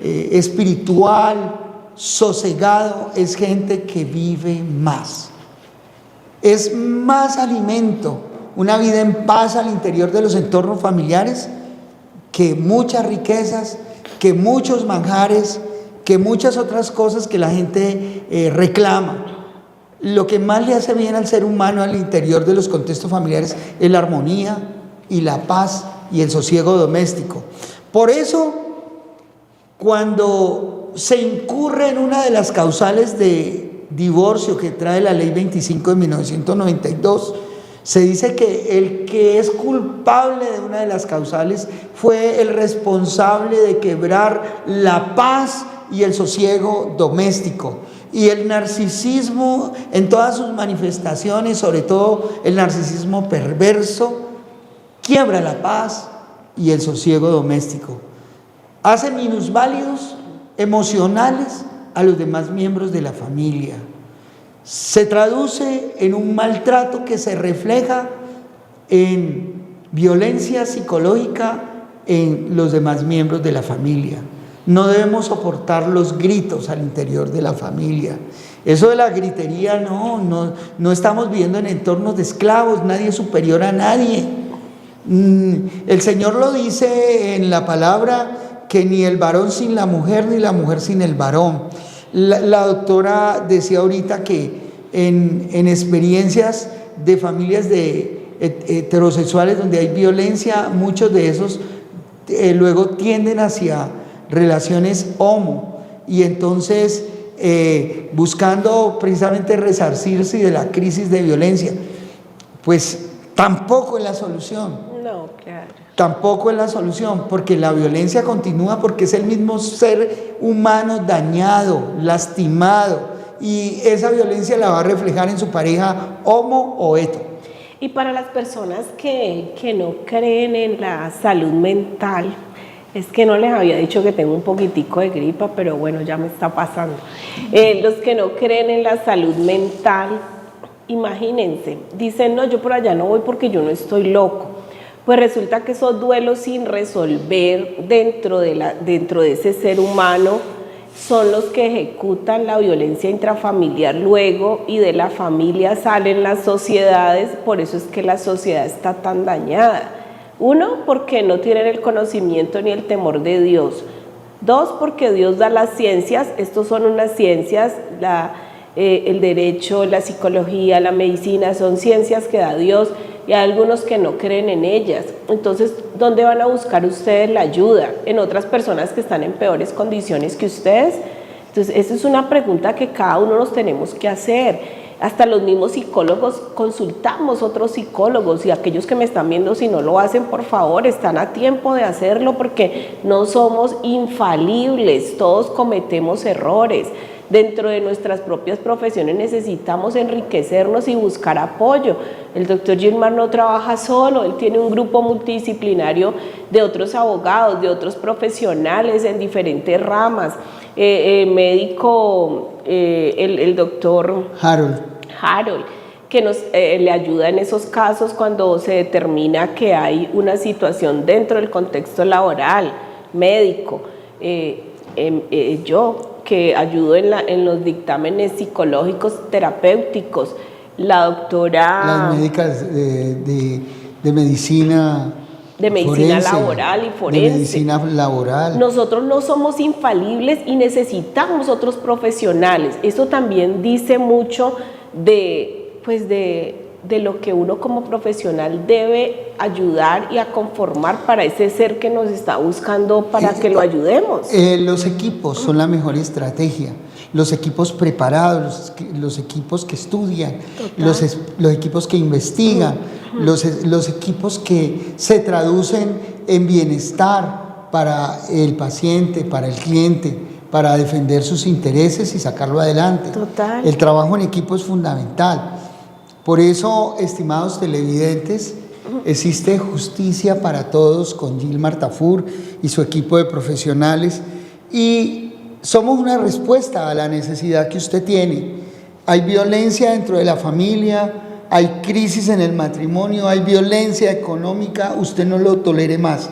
espiritual, sosegado, es gente que vive más. Es más alimento, una vida en paz al interior de los entornos familiares, que muchas riquezas, que muchos manjares, que muchas otras cosas que la gente reclama. Lo que más le hace bien al ser humano al interior de los contextos familiares es la armonía y la paz y el sosiego doméstico. Por eso, cuando se incurre en una de las causales de divorcio que trae la Ley 25 de 1992, se dice que el que es culpable de una de las causales fue el responsable de quebrar la paz y el sosiego doméstico. Y el narcisismo en todas sus manifestaciones, sobre todo el narcisismo perverso, quiebra la paz y el sosiego doméstico. Hace minusválidos emocionales a los demás miembros de la familia. Se traduce en un maltrato que se refleja en violencia psicológica en los demás miembros de la familia. No debemos soportar los gritos al interior de la familia. Eso de la gritería, no estamos viviendo en entornos de esclavos, nadie es superior a nadie. El Señor lo dice en la palabra, que ni el varón sin la mujer, ni la mujer sin el varón. La doctora decía ahorita que en experiencias de familias de heterosexuales donde hay violencia, muchos de esos luego tienden hacia relaciones homo y entonces buscando precisamente resarcirse de la crisis de violencia, pues tampoco es la solución. No, claro. Tampoco es la solución, porque la violencia continúa porque es el mismo ser humano dañado, lastimado, y esa violencia la va a reflejar en su pareja homo o hetero. Y para las personas que no creen en la salud mental, es que no les había dicho que tengo un poquitico de gripa, pero bueno, ya me está pasando. Los que no creen en la salud mental, imagínense, dicen, no, yo por allá no voy porque yo no estoy loco. Pues resulta que esos duelos sin resolver dentro de ese ser humano son los que ejecutan la violencia intrafamiliar luego, y de la familia salen las sociedades. Por eso es que la sociedad está tan dañada. Uno, porque no tienen el conocimiento ni el temor de Dios. Dos, porque Dios da las ciencias. Estos son unas ciencias, el derecho, la psicología, la medicina, son ciencias que da Dios, y hay algunos que no creen en ellas. Entonces, ¿dónde van a buscar ustedes la ayuda? ¿En otras personas que están en peores condiciones que ustedes? Entonces, esa es una pregunta que cada uno nos tenemos que hacer. Hasta los mismos psicólogos consultamos otros psicólogos, y aquellos que me están viendo, si no lo hacen, por favor, están a tiempo de hacerlo, porque no somos infalibles, todos cometemos errores. Dentro de nuestras propias profesiones necesitamos enriquecernos y buscar apoyo. El doctor Gilmar no trabaja solo, él tiene un grupo multidisciplinario de otros abogados, de otros profesionales en diferentes ramas. Médico, el doctor Harold, que nos le ayuda en esos casos cuando se determina que hay una situación dentro del contexto laboral, médico. Yo, que ayudo en los dictámenes psicológicos terapéuticos, la doctora... Las médicas de medicina... De medicina laboral y forense. De medicina laboral. Nosotros no somos infalibles y necesitamos otros profesionales. Eso también dice mucho de lo que uno como profesional debe ayudar y a conformar para ese ser que nos está buscando para que lo ayudemos. Los equipos son la mejor estrategia. Los equipos preparados, los equipos que estudian, los equipos que investigan, los equipos que se traducen en bienestar para el paciente, para el cliente, para defender sus intereses y sacarlo adelante. Total. El trabajo en equipo es fundamental. Por eso, estimados televidentes, existe Justicia para Todos con Gilmar Tafur y su equipo de profesionales, y somos una respuesta a la necesidad que usted tiene. Hay violencia dentro de la familia, hay crisis en el matrimonio, hay violencia económica, usted no lo tolere más.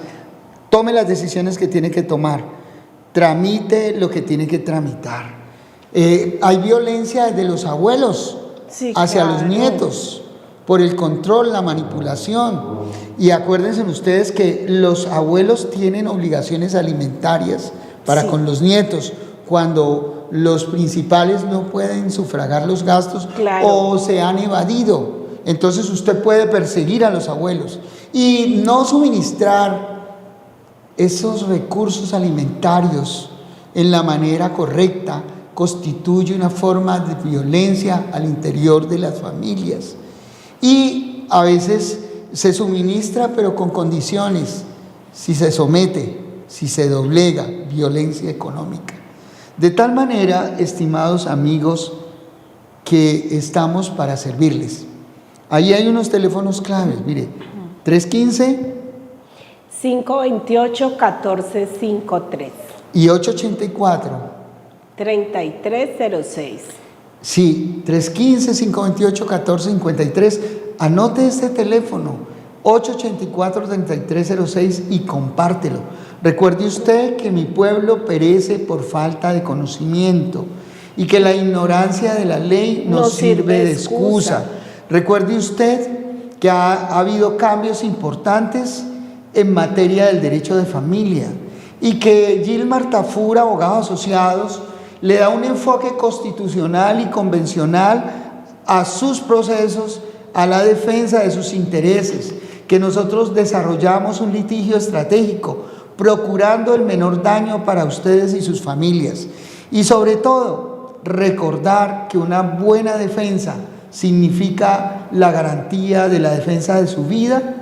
Tome las decisiones que tiene que tomar, tramite lo que tiene que tramitar. Hay violencia desde los abuelos hacia los nietos, por el control, la manipulación. Y acuérdense ustedes que los abuelos tienen obligaciones alimentarias para con los nietos, cuando los principales no pueden sufragar los gastos o se han evadido. Entonces usted puede perseguir a los abuelos y no suministrar esos recursos alimentarios en la manera correcta. Constituye una forma de violencia al interior de las familias, y a veces se suministra pero con condiciones: si se somete, si se doblega, violencia económica. De tal manera, estimados amigos, que estamos para servirles. Ahí hay unos teléfonos claves, mire, 315-528-1453 y 884 3306. Sí, 315-528-1453. Anote este teléfono, 884-3306, y compártelo. Recuerde usted que mi pueblo perece por falta de conocimiento y que la ignorancia de la ley no sirve de excusa. Recuerde usted que ha habido cambios importantes en materia del derecho de familia y que Gilmar Tafur, Abogados Asociados, le da un enfoque constitucional y convencional a sus procesos, a la defensa de sus intereses, que nosotros desarrollamos un litigio estratégico, procurando el menor daño para ustedes y sus familias. Y sobre todo, recordar que una buena defensa significa la garantía de la defensa de su vida,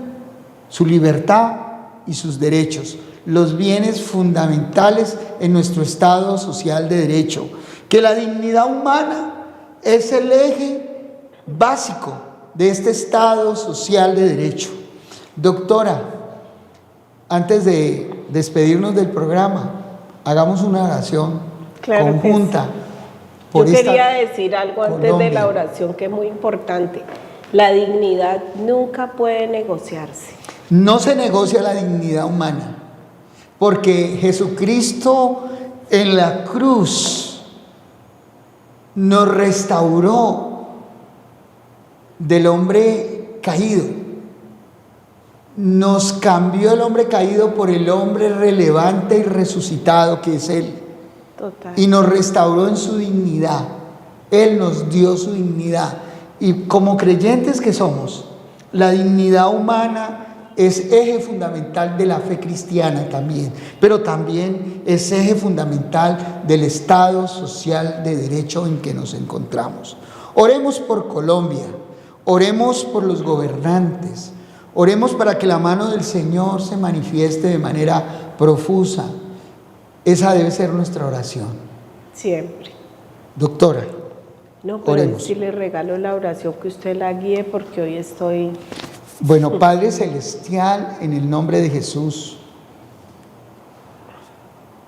su libertad y sus derechos, los bienes fundamentales en nuestro Estado social de derecho, que la dignidad humana es el eje básico de este Estado social de derecho. Doctora, antes de despedirnos del programa, hagamos una oración conjunta. Yo quería decir algo antes de la oración que es muy importante. La dignidad nunca puede negociarse. No se negocia la dignidad humana, porque Jesucristo en la cruz nos restauró del hombre caído. Nos cambió el hombre caído por el hombre relevante y resucitado que es Él. Total. Y nos restauró en su dignidad. Él nos dio su dignidad. Y como creyentes que somos, la dignidad humana es eje fundamental de la fe cristiana también, pero también es eje fundamental del Estado social de derecho en que nos encontramos. Oremos por Colombia, oremos por los gobernantes, oremos para que la mano del Señor se manifieste de manera profusa. Esa debe ser nuestra oración. Siempre. Doctora, no, pero oremos. Si le regalo la oración, que usted la guíe, porque hoy estoy... Bueno, Padre Celestial, en el nombre de Jesús,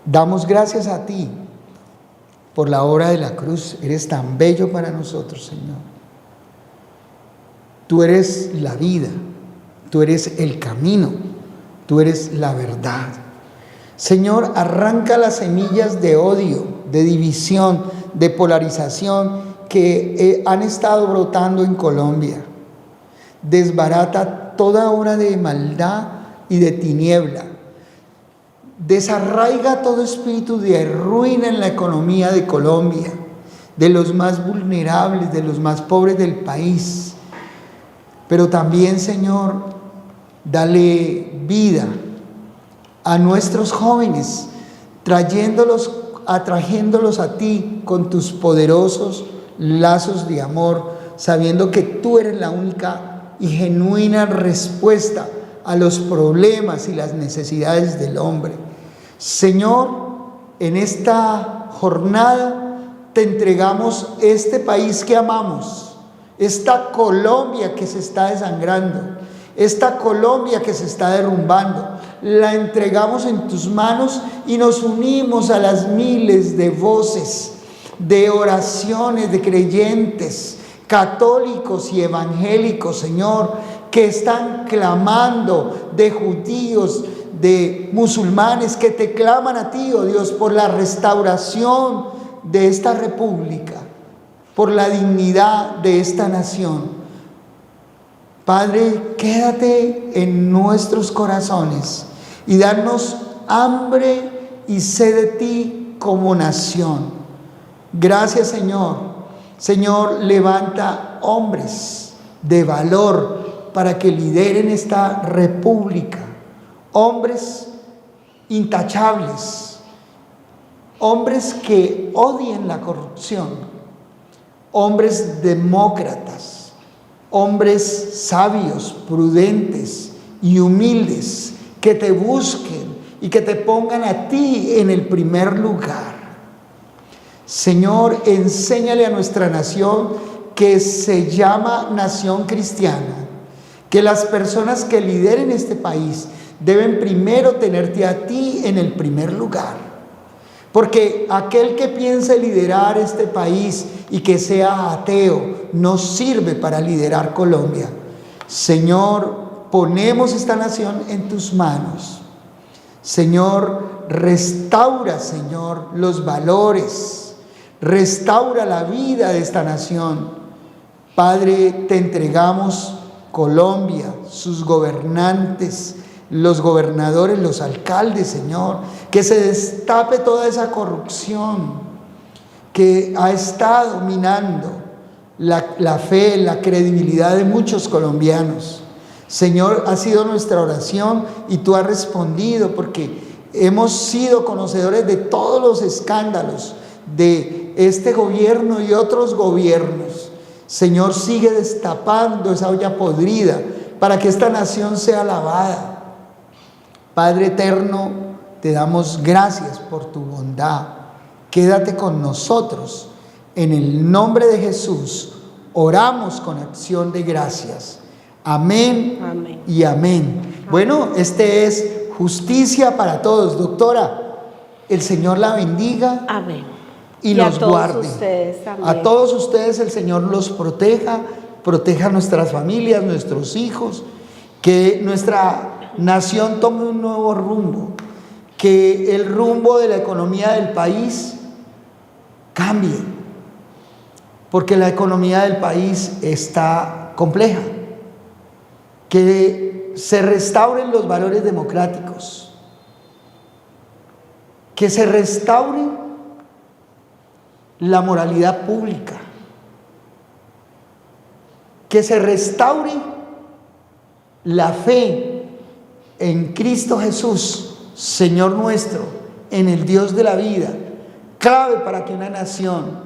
damos gracias a ti por la obra de la cruz. Eres tan bello para nosotros, Señor. Tú eres la vida. Tú eres el camino, tú eres la verdad. Señor, arranca las semillas de odio, de división, de polarización que han estado brotando en Colombia. Desbarata toda obra de maldad y de tiniebla. Desarraiga todo espíritu de ruina en la economía de Colombia, de los más vulnerables, de los más pobres del país. Pero también, Señor, dale vida a nuestros jóvenes, atrayéndolos a ti con tus poderosos lazos de amor, sabiendo que tú eres la única y genuina respuesta a los problemas y las necesidades del hombre. Señor, en esta jornada te entregamos este país que amamos, esta Colombia que se está desangrando, esta Colombia que se está derrumbando. La entregamos en tus manos y nos unimos a las miles de voces, de oraciones de creyentes, católicos y evangélicos, Señor, que están clamando, de judíos, de musulmanes, que te claman a ti, oh Dios, por la restauración de esta república, por la dignidad de esta nación. Padre, quédate en nuestros corazones y danos hambre y sed de ti como nación. Gracias, Señor. Señor, levanta hombres de valor para que lideren esta república. Hombres intachables, hombres que odien la corrupción, hombres demócratas, hombres sabios, prudentes y humildes, que te busquen y que te pongan a ti en el primer lugar. Señor, enséñale a nuestra nación que se llama nación cristiana, que las personas que lideren este país deben primero tenerte a ti en el primer lugar. Porque aquel que piense liderar este país y que sea ateo no sirve para liderar Colombia. Señor, ponemos esta nación en tus manos. Señor, restaura, Señor, los valores. Restaura la vida de esta nación. Padre, te entregamos Colombia, sus gobernantes, los gobernadores, los alcaldes, Señor, que se destape toda esa corrupción que ha estado minando la fe, la credibilidad de muchos colombianos. Señor, ha sido nuestra oración y tú has respondido, porque hemos sido conocedores de todos los escándalos de este gobierno y otros gobiernos. Señor, sigue destapando esa olla podrida para que esta nación sea lavada. Padre eterno, te damos gracias por tu bondad. Quédate con nosotros. En el nombre de Jesús oramos con acción de gracias. Amén, Amén. Y amén. Bueno, este es Justicia para Todos. Doctora, el Señor la bendiga. Amén. Y a los todos guarde. ustedes también. A todos ustedes el Señor los proteja nuestras familias, nuestros hijos, que nuestra nación tome un nuevo rumbo, que el rumbo de la economía del país cambie, porque la economía del país está compleja, que se restauren los valores democráticos, que se restaure la moralidad pública, que se restaure la fe en Cristo Jesús, Señor nuestro, en el Dios de la vida, clave para que una nación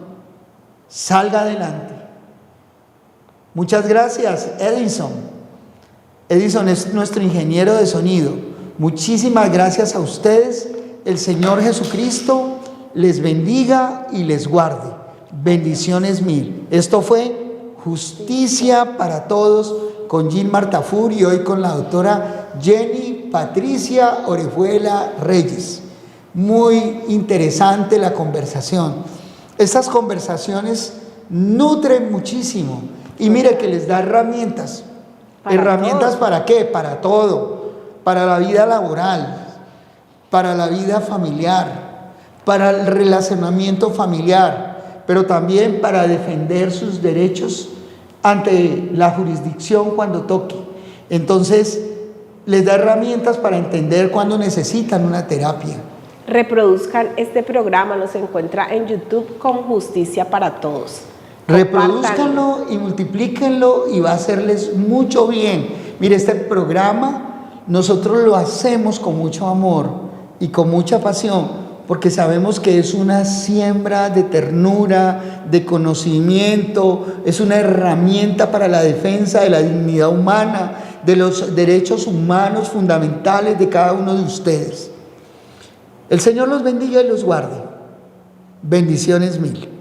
salga adelante. Muchas gracias, Edison. Edison es nuestro ingeniero de sonido. Muchísimas gracias a ustedes. El Señor Jesucristo les bendiga y les guarde. Bendiciones mil. Esto fue Justicia para Todos con Gilmar Tafur y hoy con la doctora Jenny Patricia Orejuela Reyes. Muy interesante la conversación. Estas conversaciones nutren muchísimo y mire que les da herramientas. ¿Herramientas para qué? Para todo. Para la vida laboral, para la vida familiar, para el relacionamiento familiar, pero también para defender sus derechos ante la jurisdicción cuando toque. Entonces, les da herramientas para entender cuando necesitan una terapia. Reproduzcan este programa, nos encuentra en YouTube con Justicia para Todos. Reproduzcanlo y multiplíquenlo y va a hacerles mucho bien. Mire, este programa nosotros lo hacemos con mucho amor y con mucha pasión, porque sabemos que es una siembra de ternura, de conocimiento, es una herramienta para la defensa de la dignidad humana, de los derechos humanos fundamentales de cada uno de ustedes. El Señor los bendiga y los guarde. Bendiciones mil.